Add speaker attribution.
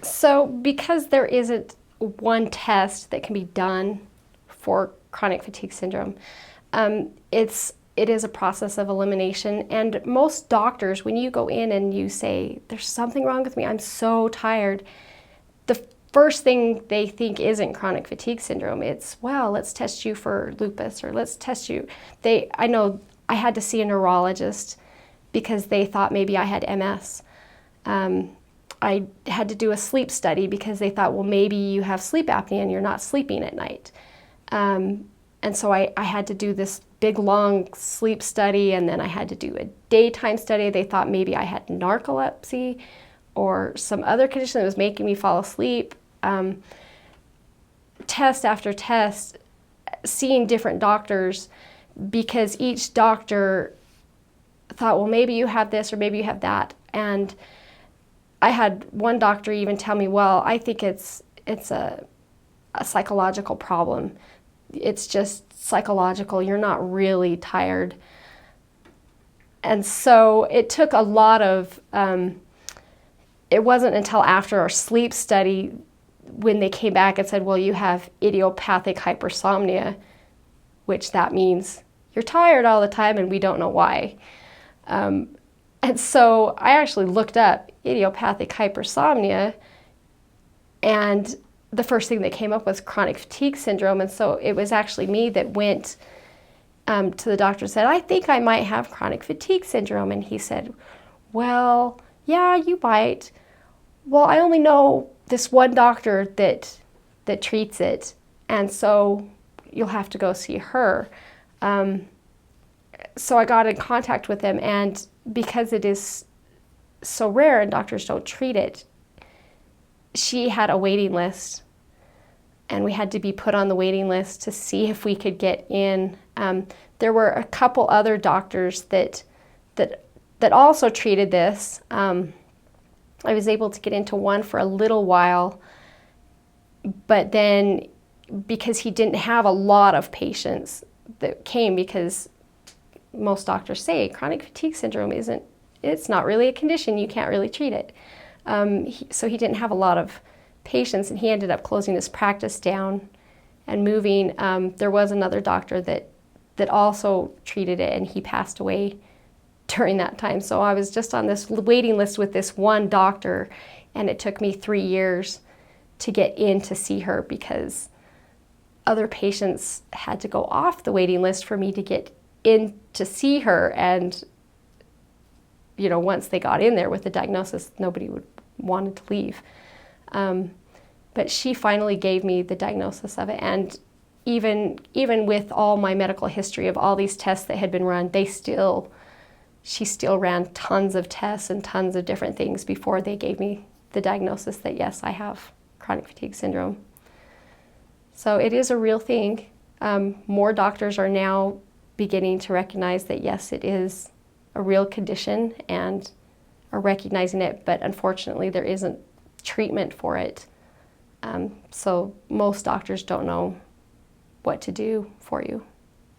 Speaker 1: So because there isn't one test that can be done for chronic fatigue syndrome, it is a process of elimination. And most doctors, when you go in and you say, there's something wrong with me, I'm so tired, the first thing they think isn't chronic fatigue syndrome. It's, well, let's test you for lupus, or let's test you. I know I had to see a neurologist because they thought maybe I had MS. I had to do a sleep study because they thought, well, maybe you have sleep apnea and you're not sleeping at night. And so I had to do this big, long sleep study, and then I had to do a daytime study. They thought maybe I had narcolepsy or some other condition that was making me fall asleep. Test after test, seeing different doctors, because each doctor thought, well, maybe you have this or maybe you have that. And I had one doctor even tell me, well, I think it's a psychological problem. It's just psychological. You're not really tired. And so it took a lot of, it wasn't until after our sleep study when they came back and said, well, you have idiopathic hypersomnia, which that means you're tired all the time and we don't know why. And so I actually looked up idiopathic hypersomnia, and the first thing that came up was chronic fatigue syndrome. And so it was actually me that went to the doctor and said, I think I might have chronic fatigue syndrome. And he said, well, yeah, you might. Well, I only know this one doctor that treats it, and so you'll have to go see her. So I got in contact with him, and because it is so rare and doctors don't treat it, she had a waiting list, and we had to be put on the waiting list to see if we could get in. There were a couple other doctors that also treated this. I was able to get into one for a little while, but then because he didn't have a lot of patients that came, because most doctors say chronic fatigue syndrome it's not really a condition, you can't really treat it. So he didn't have a lot of patients, and he ended up closing his practice down and moving. There was another doctor that also treated it, and he passed away during that time. So I was just on this waiting list with this one doctor, and it took me 3 years to get in to see her because other patients had to go off the waiting list for me to get in to see her. And, you know, once they got in there with the diagnosis, nobody wanted to leave. But she finally gave me the diagnosis of it. And even with all my medical history of all these tests that had been run, she still ran tons of tests and tons of different things before they gave me the diagnosis that, yes, I have chronic fatigue syndrome. So it is a real thing. More doctors are now beginning to recognize that, yes, it is a real condition and are recognizing it, but unfortunately there isn't treatment for it. So most doctors don't know what to do for you.